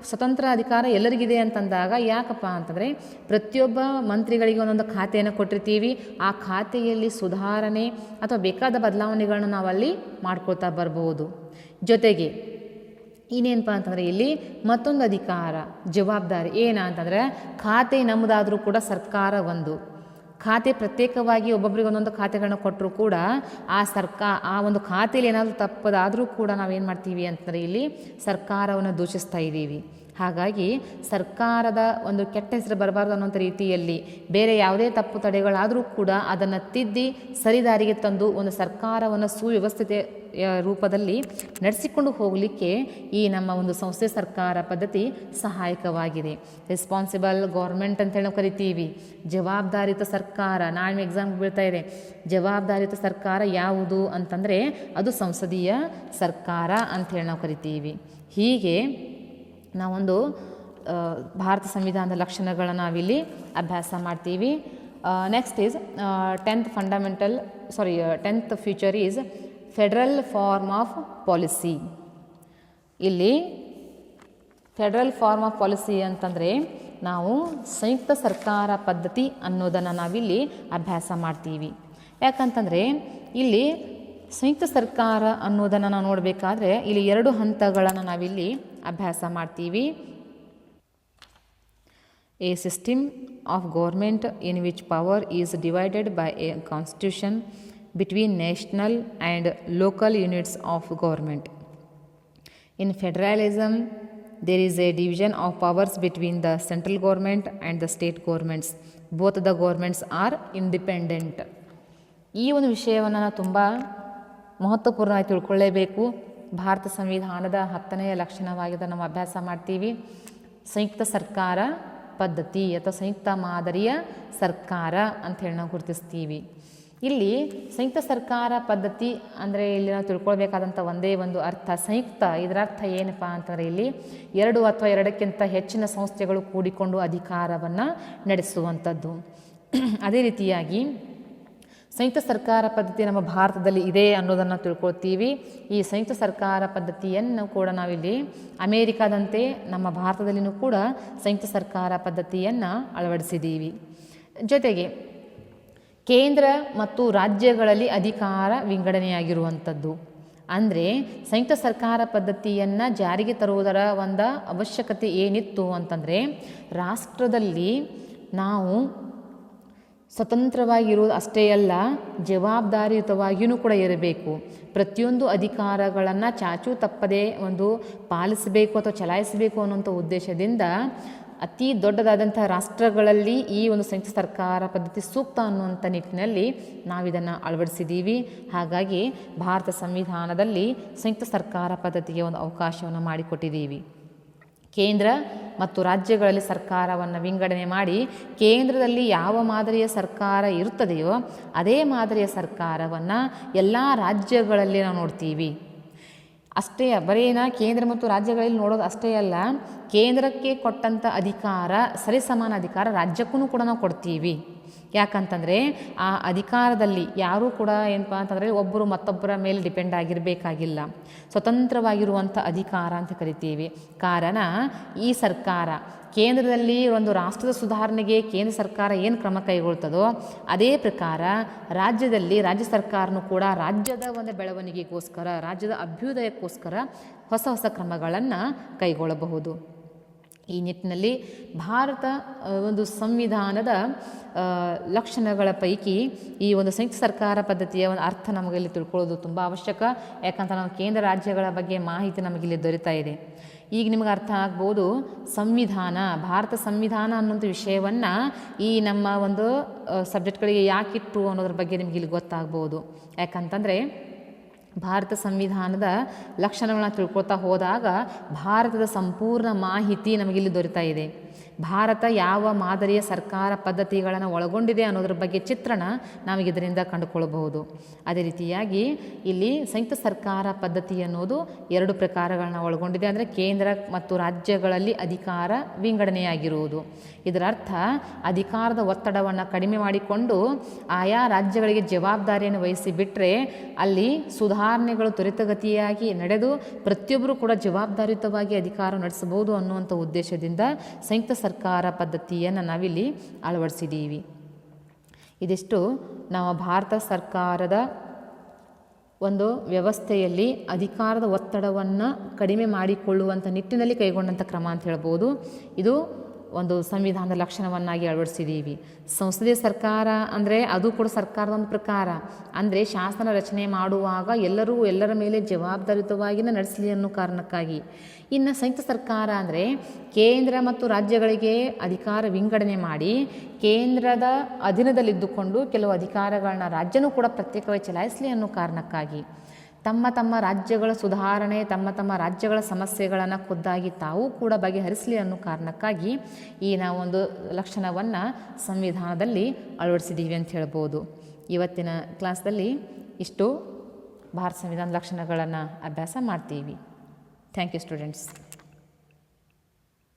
ಸ್ವತಂತ್ರ ಅಧಿಕಾರ ಎಲ್ಲರಿಗಿದೆ ಅಂತಂದಾಗ ಯಾಕಪ್ಪ ಅಂತಂದರೆ ಪ್ರತಿಯೊಬ್ಬ ಮಂತ್ರಿಗಳಿಗೆ ಒಂದೊಂದು ಖಾತೆಯನ್ನು ಕೊಟ್ಟಿರ್ತೀವಿ. ಆ ಖಾತೆಯಲ್ಲಿ ಸುಧಾರಣೆ ಅಥವಾ ಬೇಕಾದ ಬದಲಾವಣೆಗಳನ್ನು ನಾವಲ್ಲಿ ಮಾಡ್ಕೊಳ್ತಾ ಬರ್ಬೋದು. ಜೊತೆಗೆ ಇನ್ನೇನಪ್ಪ ಅಂತಂದರೆ ಇಲ್ಲಿ ಮತ್ತೊಂದು ಅಧಿಕಾರ ಜವಾಬ್ದಾರಿ ಏನಂತಂದರೆ ಖಾತೆ ನಮ್ಮದಾದರೂ ಕೂಡ ಸರ್ಕಾರ ಒಂದು ಖಾತೆ ಪ್ರತ್ಯೇಕವಾಗಿ ಒಬ್ಬೊಬ್ಬರಿಗೆ ಒಂದೊಂದು ಖಾತೆಗಳನ್ನ ಕೊಟ್ಟರು ಕೂಡ ಆ ಒಂದು ಖಾತೆಯಲ್ಲಿ ಏನಾದರೂ ತಪ್ಪದಾದರೂ ಕೂಡ ನಾವೇನು ಮಾಡ್ತೀವಿ ಅಂತಂದರೆ ಇಲ್ಲಿ ಸರ್ಕಾರವನ್ನು ದೂಷಿಸ್ತಾ ಇದ್ದೀವಿ. ಹಾಗಾಗಿ ಸರ್ಕಾರದ ಒಂದು ಕೆಟ್ಟ ಹೆಸರು ಬರಬಾರ್ದು ಅನ್ನೋಂಥ ರೀತಿಯಲ್ಲಿ ಬೇರೆ ಯಾವುದೇ ತಪ್ಪು ತಡೆಗಳಾದರೂ ಕೂಡ ಅದನ್ನು ತಿದ್ದಿ ಸರಿದಾರಿಗೆ ತಂದು ಒಂದು ಸರ್ಕಾರವನ್ನು ಸುವ್ಯವಸ್ಥಿತ ರೂಪದಲ್ಲಿ ನಡೆಸಿಕೊಂಡು ಹೋಗಲಿಕ್ಕೆ ಈ ನಮ್ಮ ಒಂದು ಸಂಸ್ಥೆ ಸರ್ಕಾರ ಪದ್ಧತಿ ಸಹಾಯಕವಾಗಿದೆ. ರೆಸ್ಪಾನ್ಸಿಬಲ್ ಗೌರ್ಮೆಂಟ್ ಅಂತೇಳಿ ನಾವು ಕರಿತೀವಿ. ಜವಾಬ್ದಾರಿಯುತ ಸರ್ಕಾರ, ನಾಳೆ ಎಕ್ಸಾಮ್ಗೆ ಬೀಳ್ತಾ ಇದೆ, ಜವಾಬ್ದಾರಿಯುತ ಸರ್ಕಾರ ಯಾವುದು ಅಂತಂದರೆ ಅದು ಸಂಸದೀಯ ಸರ್ಕಾರ ಅಂಥೇಳಿ ನಾವು ಕರಿತೀವಿ. ಹೀಗೆ ನಾವೊಂದು ಭಾರತ ಸಂವಿಧಾನದ ಲಕ್ಷಣಗಳನ್ನು ನಾವಿಲ್ಲಿ ಅಭ್ಯಾಸ ಮಾಡ್ತೀವಿ. Next is 10th future is federal form of policy. ಇಲ್ಲಿ ಫೆಡರಲ್ ಫಾರ್ಮ್ ಆಫ್ ಪಾಲಿಸಿ ಅಂತಂದರೆ ನಾವು ಸಂಯುಕ್ತ ಸರ್ಕಾರ ಪದ್ಧತಿ ಅನ್ನೋದನ್ನು ನಾವಿಲ್ಲಿ ಅಭ್ಯಾಸ ಮಾಡ್ತೀವಿ. ಯಾಕಂತಂದರೆ ಇಲ್ಲಿ ಸಂಯುಕ್ತ ಸರ್ಕಾರ ಅನ್ನೋದನ್ನು ನಾವು ನೋಡಬೇಕಾದ್ರೆ ಇಲ್ಲಿ 2 ಹಂತಗಳನ್ನು ನಾವಿಲ್ಲಿ ಅಭ್ಯಾಸ ಮಾಡ್ತೀವಿ. A system of government in which power is divided by A constitution between national and local units of government. In federalism, there is a division of powers between the central government and the state governments. Both the governments are independent. ಈ ಒಂದು ವಿಷಯವನ್ನು ನಾವು ತುಂಬ ಮಹತ್ವಪೂರ್ಣವಾಗಿ ತಿಳ್ಕೊಳ್ಳೇಬೇಕು. ಭಾರತ ಸಂವಿಧಾನದ 10ನೇ ಲಕ್ಷಣವಾಗಿ ನಾವು ಅಭ್ಯಾಸ ಮಾಡ್ತೀವಿ. ಸಂಯುಕ್ತ ಸರ್ಕಾರ ಪದ್ಧತಿ ಅಥವಾ ಸಂಯುಕ್ತ ಮಾದರಿಯ ಸರ್ಕಾರ ಅಂಥೇಳಿ ನಾವು ಗುರುತಿಸ್ತೀವಿ. ಇಲ್ಲಿ ಸಂಯುಕ್ತ ಸರ್ಕಾರ ಪದ್ಧತಿ ಅಂದರೆ ಇಲ್ಲಿ ನಾವು ತಿಳ್ಕೊಳ್ಬೇಕಾದಂಥ ಒಂದೇ ಒಂದು ಅರ್ಥ ಸಂಯುಕ್ತ. ಇದರ ಅರ್ಥ ಏನಪ್ಪ ಅಂತಂದರೆ ಇಲ್ಲಿ 2 ಅಥವಾ 2ಕ್ಕಿಂತ ಹೆಚ್ಚಿನ ಸಂಸ್ಥೆಗಳು ಕೂಡಿಕೊಂಡು ಅಧಿಕಾರವನ್ನು ನಡೆಸುವಂಥದ್ದು. ಅದೇ ರೀತಿಯಾಗಿ ಸಂಯುಕ್ತ ಸರ್ಕಾರ ಪದ್ಧತಿ ನಮ್ಮ ಭಾರತದಲ್ಲಿ ಇದೆ ಅನ್ನೋದನ್ನು ತಿಳ್ಕೊಳ್ತೀವಿ. ಈ ಸಂಯುಕ್ತ ಸರ್ಕಾರ ಪದ್ಧತಿಯನ್ನು ಕೂಡ ನಾವಿಲ್ಲಿ ಅಮೇರಿಕಾದಂತೆ ನಮ್ಮ ಭಾರತದಲ್ಲಿಯೂ ಕೂಡ ಸಂಯುಕ್ತ ಸರ್ಕಾರ ಪದ್ಧತಿಯನ್ನು ಅಳವಡಿಸಿದ್ದೀವಿ. ಜೊತೆಗೆ ಕೇಂದ್ರ ಮತ್ತು ರಾಜ್ಯಗಳಲ್ಲಿ ಅಧಿಕಾರ ವಿಂಗಡಣೆಯಾಗಿರುವಂಥದ್ದು. ಅಂದರೆ ಸಂಯುಕ್ತ ಸರ್ಕಾರ ಪದ್ಧತಿಯನ್ನು ಜಾರಿಗೆ ತರುವುದರ ಒಂದು ಅವಶ್ಯಕತೆ ಏನಿತ್ತು ಅಂತಂದರೆ, ರಾಷ್ಟ್ರದಲ್ಲಿ ನಾವು ಸ್ವತಂತ್ರವಾಗಿರುವುದು ಅಷ್ಟೇ ಅಲ್ಲ, ಜವಾಬ್ದಾರಿಯುತವಾಗಿಯೂ ಕೂಡ ಇರಬೇಕು. ಪ್ರತಿಯೊಂದು ಅಧಿಕಾರಗಳನ್ನು ಚಾಚೂ ತಪ್ಪದೆ ಪಾಲಿಸಬೇಕು ಅಥವಾ ಚಲಾಯಿಸಬೇಕು ಅನ್ನುವಂಥ ಉದ್ದೇಶದಿಂದ ಅತಿ ದೊಡ್ಡದಾದಂಥ ರಾಷ್ಟ್ರಗಳಲ್ಲಿ ಈ ಒಂದು ಸಂಯುಕ್ತ ಸರ್ಕಾರ ಪದ್ಧತಿ ಸೂಕ್ತ ಅನ್ನುವಂಥ ನಿಟ್ಟಿನಲ್ಲಿ ನಾವಿದನ್ನು ಅಳವಡಿಸಿದ್ದೀವಿ. ಹಾಗಾಗಿ ಭಾರತ ಸಂವಿಧಾನದಲ್ಲಿ ಸಂಯುಕ್ತ ಸರ್ಕಾರ ಪದ್ಧತಿಗೆ ಒಂದು ಅವಕಾಶವನ್ನು ಮಾಡಿಕೊಟ್ಟಿದ್ದೀವಿ. ಕೇಂದ್ರ ಮತ್ತು ರಾಜ್ಯಗಳಲ್ಲಿ ಸರ್ಕಾರವನ್ನು ವಿಂಗಡಣೆ ಮಾಡಿ ಕೇಂದ್ರದಲ್ಲಿ ಯಾವ ಮಾದರಿಯ ಸರ್ಕಾರ ಇರುತ್ತದೆಯೋ ಅದೇ ಮಾದರಿಯ ಸರ್ಕಾರವನ್ನು ಎಲ್ಲ ರಾಜ್ಯಗಳಲ್ಲಿ ನಾವು ನೋಡ್ತೀವಿ. ಅಷ್ಟೇ ಬರೀನ ಕೇಂದ್ರ ಮತ್ತು ರಾಜ್ಯಗಳಲ್ಲಿ ನೋಡೋದು ಅಷ್ಟೇ ಅಲ್ಲ, ಕೇಂದ್ರಕ್ಕೆ ಕೊಟ್ಟಂಥ ಅಧಿಕಾರ ಸರಿಸಮಾನ ಅಧಿಕಾರ ರಾಜ್ಯಕ್ಕೂ ಕೂಡ ನಾವು ಕೊಡ್ತೀವಿ. ಯಾಕಂತಂದರೆ ಆ ಅಧಿಕಾರದಲ್ಲಿ ಯಾರೂ ಕೂಡ ಏನಪ್ಪ ಅಂತಂದರೆ ಒಬ್ಬರು ಮತ್ತೊಬ್ಬರ ಮೇಲೆ ಡಿಪೆಂಡ್ ಆಗಿರಬೇಕಾಗಿಲ್ಲ. ಸ್ವತಂತ್ರವಾಗಿರುವಂಥ ಅಧಿಕಾರ ಅಂತ ಕರಿತೀವಿ. ಕಾರಣ ಈ ಸರ್ಕಾರ ಕೇಂದ್ರದಲ್ಲಿ ಒಂದು ರಾಷ್ಟ್ರದ ಸುಧಾರಣೆಗೆ ಕೇಂದ್ರ ಸರ್ಕಾರ ಏನು ಕ್ರಮ ಕೈಗೊಳ್ತದೋ ಅದೇ ಪ್ರಕಾರ ರಾಜ್ಯದಲ್ಲಿ ರಾಜ್ಯ ಸರ್ಕಾರನೂ ಕೂಡ ರಾಜ್ಯದ ಒಂದು ಬೆಳವಣಿಗೆಗೋಸ್ಕರ, ರಾಜ್ಯದ ಅಭ್ಯುದಯಕ್ಕೋಸ್ಕರ ಹೊಸ ಹೊಸ ಕ್ರಮಗಳನ್ನು ಕೈಗೊಳ್ಳಬಹುದು. ಈ ನಿಟ್ಟಿನಲ್ಲಿ ಭಾರತ ಒಂದು ಸಂವಿಧಾನದ ಲಕ್ಷಣಗಳ ಪೈಕಿ ಈ ಒಂದು ಸಂಯುಕ್ತ ಸರ್ಕಾರ ಪದ್ಧತಿಯ ಒಂದು ಅರ್ಥ ನಮಗಿಲ್ಲಿ ತಿಳ್ಕೊಳ್ಳೋದು ತುಂಬ ಅವಶ್ಯಕ. ಯಾಕಂತ ನಾವು ಕೇಂದ್ರ ರಾಜ್ಯಗಳ ಬಗ್ಗೆ ಮಾಹಿತಿ ನಮಗಿಲ್ಲಿ ದೊರೀತಾ ಇದೆ. ಈಗ ನಿಮಗೆ ಅರ್ಥ ಆಗ್ಬೋದು ಸಂವಿಧಾನ, ಭಾರತ ಸಂವಿಧಾನ ಅನ್ನೋಂಥ ವಿಷಯವನ್ನು ಈ ನಮ್ಮ ಒಂದು ಸಬ್ಜೆಕ್ಟ್ಗಳಿಗೆ ಯಾಕಿಟ್ಟು ಅನ್ನೋದ್ರ ಬಗ್ಗೆ ನಿಮಗೆ ಇಲ್ಲಿ ಗೊತ್ತಾಗ್ಬೋದು. ಯಾಕಂತಂದರೆ ಭಾರತ ಸಂವಿಧಾನದ ಲಕ್ಷಣಗಳನ್ನ ತಿಳ್ಕೊಳ್ತಾ ಹೋದಾಗ ಭಾರತದ ಸಂಪೂರ್ಣ ಮಾಹಿತಿ ನಮಗಿಲ್ಲಿ ದೊರೀತಾ ಇದೆ. ಭಾರತ ಯಾವ ಮಾದರಿಯ ಸರ್ಕಾರ ಪದ್ಧತಿಗಳನ್ನು ಒಳಗೊಂಡಿದೆ ಅನ್ನೋದ್ರ ಬಗ್ಗೆ ಚಿತ್ರಣ ನಾವಿದರಿಂದ ಕಂಡುಕೊಳ್ಳಬಹುದು. ಅದೇ ರೀತಿಯಾಗಿ ಇಲ್ಲಿ ಸಂಯುಕ್ತ ಸರ್ಕಾರ ಪದ್ಧತಿ ಅನ್ನೋದು 2 ಪ್ರಕಾರಗಳನ್ನ ಒಳಗೊಂಡಿದೆ. ಅಂದರೆ ಕೇಂದ್ರ ಮತ್ತು ರಾಜ್ಯಗಳಲ್ಲಿ ಅಧಿಕಾರ ವಿಂಗಡಣೆಯಾಗಿರುವುದು. ಇದರ ಅರ್ಥ ಅಧಿಕಾರದ ಒತ್ತಡವನ್ನು ಕಡಿಮೆ ಮಾಡಿಕೊಂಡು ಆಯಾ ರಾಜ್ಯಗಳಿಗೆ ಜವಾಬ್ದಾರಿಯನ್ನು ವಹಿಸಿ ಬಿಟ್ಟರೆ ಅಲ್ಲಿ ಸುಧಾರಣೆಗಳು ತ್ವರಿತಗತಿಯಾಗಿ ನಡೆದು ಪ್ರತಿಯೊಬ್ಬರೂ ಕೂಡ ಜವಾಬ್ದಾರಿಯುತವಾಗಿ ಅಧಿಕಾರ ನಡೆಸಬಹುದು ಅನ್ನುವಂಥ ಉದ್ದೇಶದಿಂದ ಸಂಯುಕ್ತ ಸರ್ಕಾರ ಪದ್ಧತಿಯನ್ನು ನಾವಿಲ್ಲಿ ಅಳವಡಿಸಿದ್ದೀವಿ. ಇದಿಷ್ಟು ನಾವು ಭಾರತ ಸರ್ಕಾರದ ಒಂದು ವ್ಯವಸ್ಥೆಯಲ್ಲಿ ಅಧಿಕಾರದ ಒತ್ತಡವನ್ನು ಕಡಿಮೆ ಮಾಡಿಕೊಳ್ಳುವಂಥ ನಿಟ್ಟಿನಲ್ಲಿ ಕೈಗೊಂಡಂಥ ಕ್ರಮ ಅಂತ ಹೇಳ್ಬೋದು. ಇದು ಒಂದು ಸಂವಿಧಾನದ ಲಕ್ಷಣವನ್ನಾಗಿ ಅಳವಡಿಸಿದ್ದೀವಿ. ಸಂಸದೀಯ ಸರ್ಕಾರ ಅಂದರೆ ಅದು ಕೂಡ ಸರ್ಕಾರದ ಒಂದು ಪ್ರಕಾರ. ಅಂದರೆ ಶಾಸನ ರಚನೆ ಮಾಡುವಾಗ ಎಲ್ಲರ ಮೇಲೆ ಜವಾಬ್ದಾರಿಯುತವಾಗಿಯೇ ನಡೆಸಲಿ ಅನ್ನೋ ಕಾರಣಕ್ಕಾಗಿ. ಇನ್ನು ಸಂಯುಕ್ತ ಸರ್ಕಾರ ಅಂದರೆ ಕೇಂದ್ರ ಮತ್ತು ರಾಜ್ಯಗಳಿಗೆ ಅಧಿಕಾರ ವಿಂಗಡಣೆ ಮಾಡಿ ಕೇಂದ್ರದ ಅಧೀನದಲ್ಲಿದ್ದುಕೊಂಡು ಕೆಲವು ಅಧಿಕಾರಗಳನ್ನ ರಾಜ್ಯನೂ ಕೂಡ ಪ್ರತ್ಯೇಕವಾಗಿ ಚಲಾಯಿಸಲಿ ಅನ್ನೋ ಕಾರಣಕ್ಕಾಗಿ. ತಮ್ಮ ರಾಜ್ಯಗಳ ಸುಧಾರಣೆ, ತಮ್ಮ ರಾಜ್ಯಗಳ ಸಮಸ್ಯೆಗಳನ್ನು ಖುದ್ದಾಗಿ ತಾವೂ ಕೂಡ ಬಗೆಹರಿಸಲಿ ಅನ್ನೋ ಕಾರಣಕ್ಕಾಗಿ ಈ ನಾವೊಂದು ಲಕ್ಷಣವನ್ನು ಸಂವಿಧಾನದಲ್ಲಿ ಅಳವಡಿಸಿದ್ದೀವಿ ಅಂತ ಹೇಳ್ಬೋದು. ಇವತ್ತಿನ ಕ್ಲಾಸ್ದಲ್ಲಿ ಇಷ್ಟು ಭಾರತ ಸಂವಿಧಾನದ ಲಕ್ಷಣಗಳನ್ನು ಅಭ್ಯಾಸ ಮಾಡ್ತೀವಿ. Thank you students.